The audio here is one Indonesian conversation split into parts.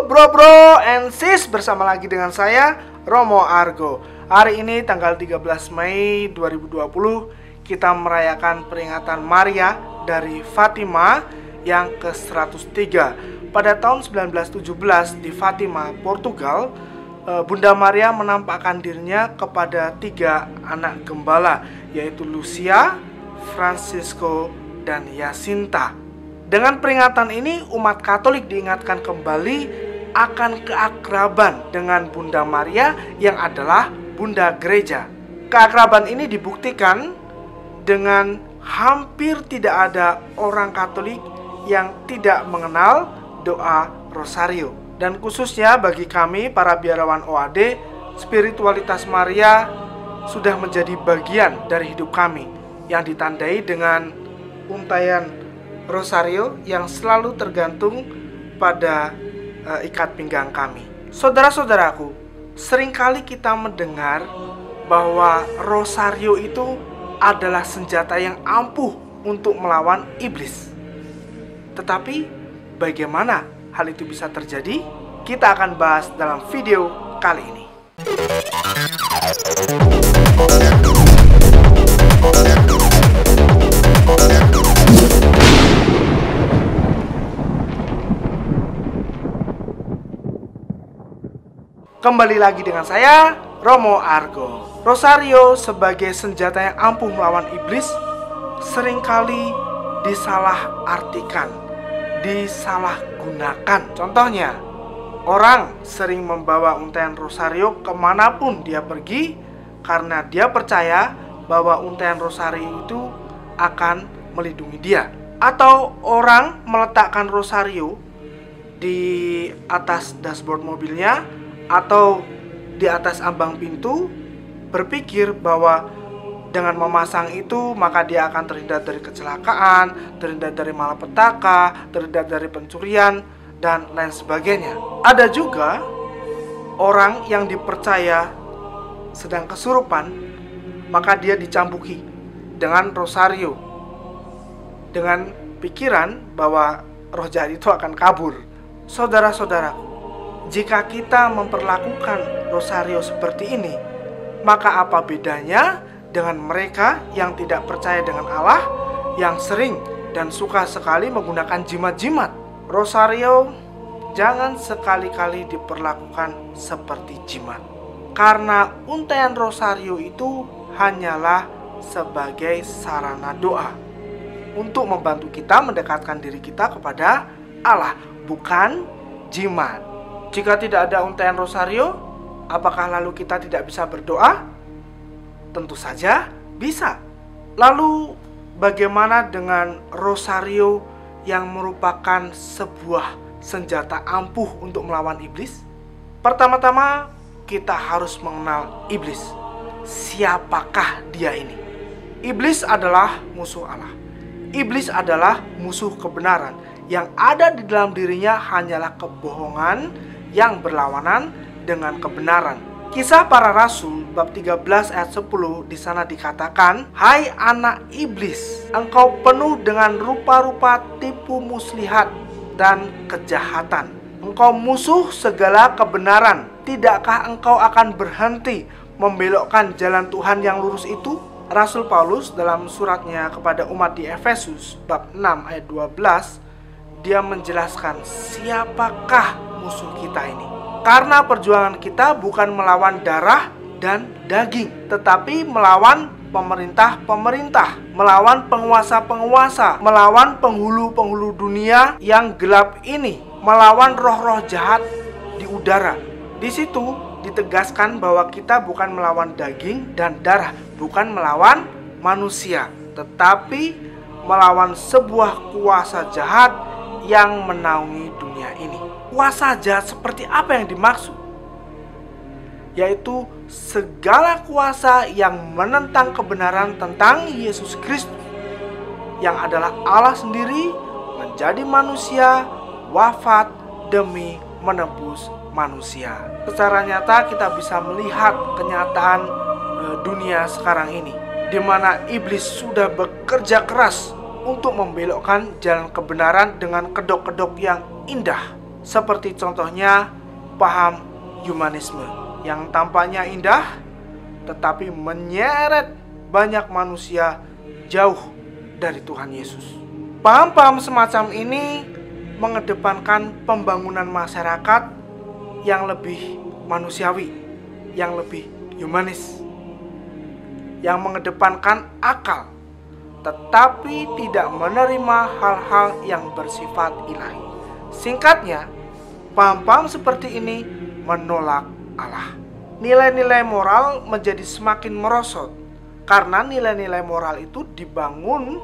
bro and sis, bersama lagi dengan saya Romo Argo. Hari ini tanggal 13 Mei 2020 kita merayakan peringatan Maria dari Fatima yang ke-103. Pada tahun 1917 di Fatima, Portugal, Bunda Maria menampakkan dirinya kepada 3 anak gembala, yaitu Lucia, Francisco, dan Jacinta. Dengan peringatan ini, umat Katolik diingatkan kembali akan keakraban dengan Bunda Maria yang adalah Bunda Gereja. Keakraban ini dibuktikan dengan hampir tidak ada orang Katolik yang tidak mengenal doa Rosario. Dan khususnya bagi kami para biarawan OAD, spiritualitas Maria sudah menjadi bagian dari hidup kami yang ditandai dengan untayan Rosario yang selalu tergantung pada ikat pinggang kami. Saudara-saudaraku, seringkali kita mendengar bahwa Rosario itu adalah senjata yang ampuh untuk melawan iblis. Tetapi bagaimana hal itu bisa terjadi? Kita akan bahas dalam video kali ini. Kembali lagi dengan saya, Romo Argo. Rosario sebagai senjata yang ampuh melawan iblis seringkali disalahartikan, disalahgunakan. Contohnya, orang sering membawa untaian Rosario kemanapun dia pergi karena dia percaya bahwa untaian Rosario itu akan melindungi dia. Atau orang meletakkan Rosario di atas dashboard mobilnya atau di atas ambang pintu, berpikir bahwa dengan memasang itu maka dia akan terhindar dari kecelakaan, terhindar dari malapetaka, terhindar dari pencurian, dan lain sebagainya. Ada juga orang yang dipercaya sedang kesurupan, maka dia dicambuki dengan Rosario dengan pikiran bahwa roh jahat itu akan kabur. Saudara-saudaraku, jika kita memperlakukan Rosario seperti ini, maka apa bedanya dengan mereka yang tidak percaya dengan Allah, yang sering dan suka sekali menggunakan jimat-jimat? Rosario jangan sekali-kali diperlakukan seperti jimat, karena untaian Rosario itu hanyalah sebagai sarana doa untuk membantu kita mendekatkan diri kita kepada Allah, bukan jimat. Jika tidak ada untaian Rosario, apakah lalu kita tidak bisa berdoa? Tentu saja bisa. Lalu bagaimana dengan Rosario yang merupakan sebuah senjata ampuh untuk melawan iblis? Pertama-tama kita harus mengenal iblis. Siapakah dia ini? Iblis adalah musuh Allah. Iblis adalah musuh kebenaran. Yang ada di dalam dirinya hanyalah kebohongan yang berlawanan dengan kebenaran. Kisah Para Rasul bab 13 ayat 10 di sana dikatakan, "Hai anak iblis, engkau penuh dengan rupa-rupa tipu muslihat dan kejahatan. Engkau musuh segala kebenaran. Tidakkah engkau akan berhenti membelokkan jalan Tuhan yang lurus itu?" Rasul Paulus dalam suratnya kepada umat di Efesus bab 6 ayat 12, dia menjelaskan siapakah musuh kita ini. Karena perjuangan kita bukan melawan darah dan daging, tetapi melawan pemerintah-pemerintah, melawan penguasa-penguasa, melawan penghulu-penghulu dunia yang gelap ini, melawan roh-roh jahat di udara. Di situ ditegaskan bahwa kita bukan melawan daging dan darah, bukan melawan manusia, tetapi melawan sebuah kuasa jahat yang menaungi dunia ini. Kuasa jahat seperti apa yang dimaksud? Yaitu segala kuasa yang menentang kebenaran tentang Yesus Kristus, yang adalah Allah sendiri menjadi manusia, wafat demi menebus manusia. Secara nyata kita bisa melihat kenyataan dunia sekarang ini, di mana iblis sudah bekerja keras untuk membelokkan jalan kebenaran dengan kedok-kedok yang indah. seperti contohnya paham humanisme yang tampaknya indah tetapi menyeret banyak manusia jauh dari Tuhan Yesus. Paham-paham semacam ini mengedepankan pembangunan masyarakat yang lebih manusiawi, yang lebih humanis, yang mengedepankan akal, tetapi tidak menerima hal-hal yang bersifat ilahi. Singkatnya, paham-paham seperti ini menolak Allah. Nilai-nilai moral menjadi semakin merosot karena nilai-nilai moral itu dibangun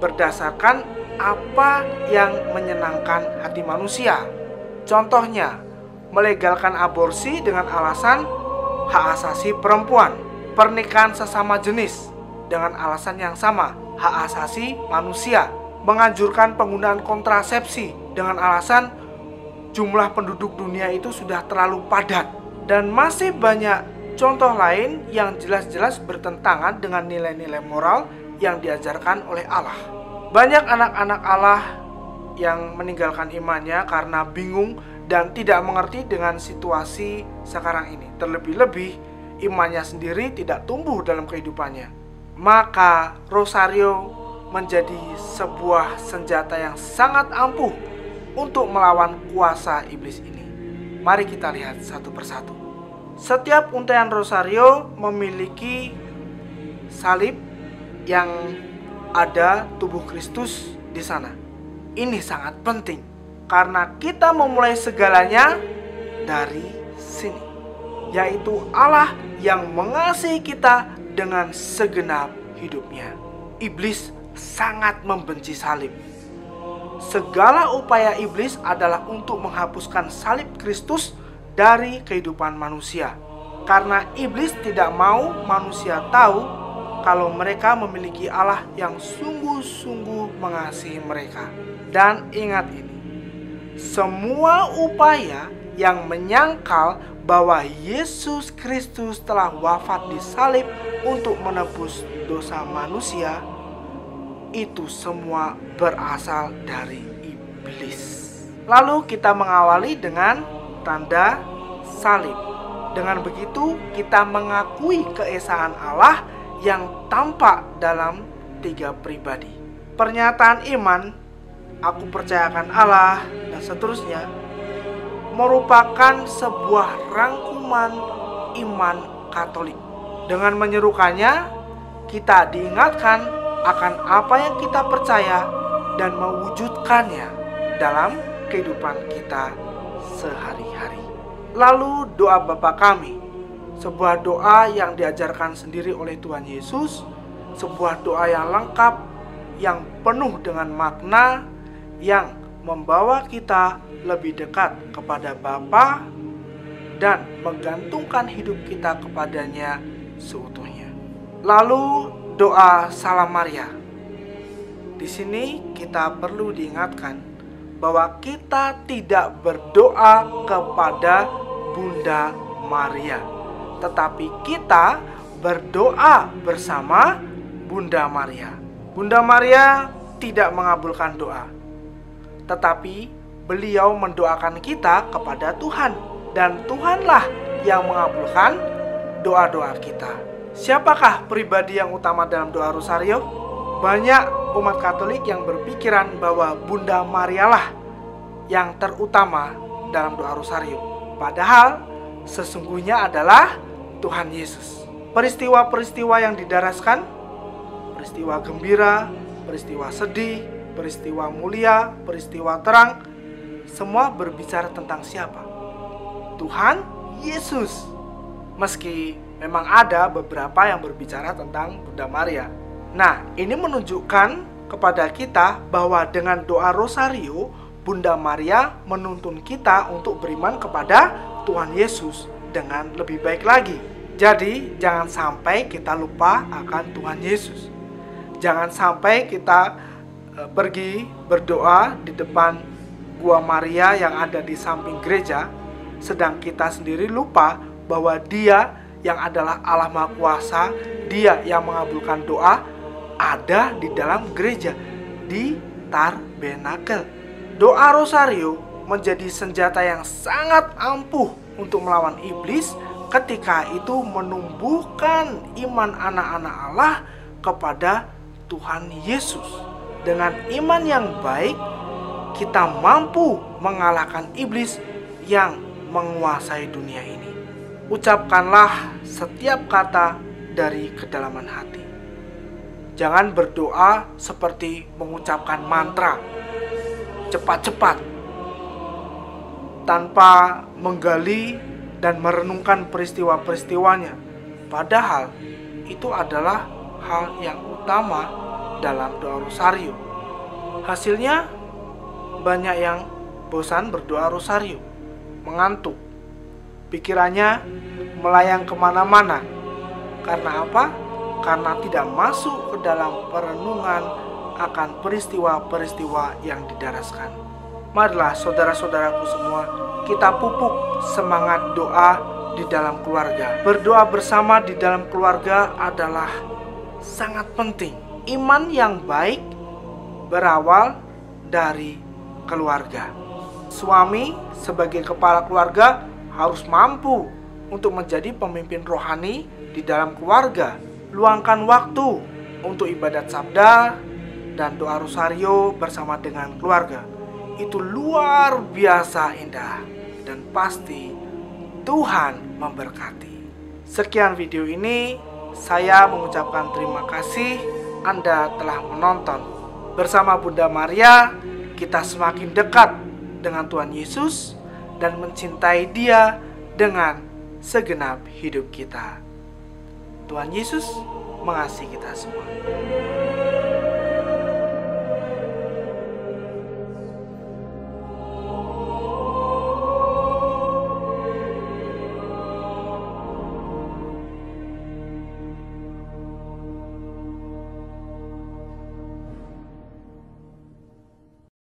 berdasarkan apa yang menyenangkan hati manusia. Contohnya, melegalkan aborsi dengan alasan hak asasi perempuan, pernikahan sesama jenis dengan alasan yang sama, hak asasi manusia, menganjurkan penggunaan kontrasepsi dengan alasan jumlah penduduk dunia itu sudah terlalu padat, dan masih banyak contoh lain yang jelas-jelas bertentangan dengan nilai-nilai moral yang diajarkan oleh Allah. Banyak anak-anak Allah yang meninggalkan imannya karena bingung dan tidak mengerti dengan situasi sekarang ini. Terlebih-lebih imannya sendiri tidak tumbuh dalam kehidupannya. Maka rosario menjadi sebuah senjata yang sangat ampuh untuk melawan kuasa iblis ini. Mari kita lihat satu persatu. Setiap untaian rosario memiliki salib yang ada tubuh Kristus di sana. Ini sangat penting karena kita memulai segalanya dari sini, yaitu Allah yang mengasihi kita dengan segenap hidupnya. Iblis sangat membenci salib. Segala upaya iblis adalah untuk menghapuskan salib Kristus dari kehidupan manusia, karena iblis tidak mau manusia tahu kalau mereka memiliki Allah yang sungguh-sungguh mengasihi mereka. Dan ingat ini, semua upaya yang menyangkal bahwa Yesus Kristus telah wafat di salib untuk menebus dosa manusia, itu semua berasal dari iblis. Lalu kita mengawali dengan tanda salib. Dengan begitu kita mengakui keesaan Allah yang tampak dalam 3 pribadi. Pernyataan iman, aku percayakan Allah, dan seterusnya, merupakan sebuah rangkuman iman Katolik. Dengan menyerukannya, kita diingatkan akan apa yang kita percaya dan mewujudkannya dalam kehidupan kita sehari-hari. Lalu doa Bapa kami, sebuah doa yang diajarkan sendiri oleh Tuhan Yesus, sebuah doa yang lengkap, yang penuh dengan makna, yang membawa kita lebih dekat kepada Bapa dan menggantungkan hidup kita kepadanya seutuhnya. Lalu doa Salam Maria. Di sini kita perlu diingatkan bahwa kita tidak berdoa kepada Bunda Maria, tetapi kita berdoa bersama Bunda Maria. Bunda Maria tidak mengabulkan doa, tetapi beliau mendoakan kita kepada Tuhan, dan Tuhanlah yang mengabulkan doa-doa kita. Siapakah pribadi yang utama dalam doa rosario? Banyak umat Katolik yang berpikiran bahwa Bunda Marialah yang terutama dalam doa rosario. Padahal sesungguhnya adalah Tuhan Yesus. Peristiwa-peristiwa yang didaraskan, peristiwa gembira, peristiwa sedih, peristiwa mulia, peristiwa terang, semua berbicara tentang siapa? Tuhan Yesus. Meski memang ada beberapa yang berbicara tentang Bunda Maria. Nah, ini menunjukkan kepada kita bahwa dengan doa rosario, Bunda Maria menuntun kita untuk beriman kepada Tuhan Yesus dengan lebih baik lagi. Jadi, jangan sampai kita lupa akan Tuhan Yesus. Jangan sampai kita pergi berdoa di depan Gua Maria yang ada di samping gereja, sedang kita sendiri lupa bahwa Dia yang adalah Allah Maha Kuasa, Dia yang mengabulkan doa, ada di dalam gereja, di tabernakel. Doa rosario menjadi senjata yang sangat ampuh untuk melawan iblis ketika itu menumbuhkan iman anak-anak Allah kepada Tuhan Yesus. Dengan iman yang baik, kita mampu mengalahkan iblis yang menguasai dunia ini. Ucapkanlah setiap kata dari kedalaman hati. Jangan berdoa seperti mengucapkan mantra, cepat-cepat, tanpa menggali dan merenungkan peristiwa-peristiwanya. Padahal itu adalah hal yang utama dalam doa rosario. Hasilnya banyak yang bosan berdoa rosario, mengantuk, pikirannya melayang kemana-mana. Karena apa? Karena tidak masuk ke dalam perenungan akan peristiwa-peristiwa yang didaraskan. Marilah saudara-saudaraku semua, kita pupuk semangat doa di dalam keluarga. Berdoa bersama di dalam keluarga adalah sangat penting. Iman yang baik berawal dari keluarga. Suami sebagai kepala keluarga harus mampu untuk menjadi pemimpin rohani di dalam keluarga. Luangkan waktu untuk ibadat sabda dan doa rosario bersama dengan keluarga. Itu luar biasa indah dan pasti Tuhan memberkati. Sekian video ini, saya mengucapkan terima kasih Anda telah menonton. Bersama Bunda Maria, kita semakin dekat dengan Tuhan Yesus dan mencintai Dia dengan segenap hidup kita. Tuhan Yesus mengasihi kita semua.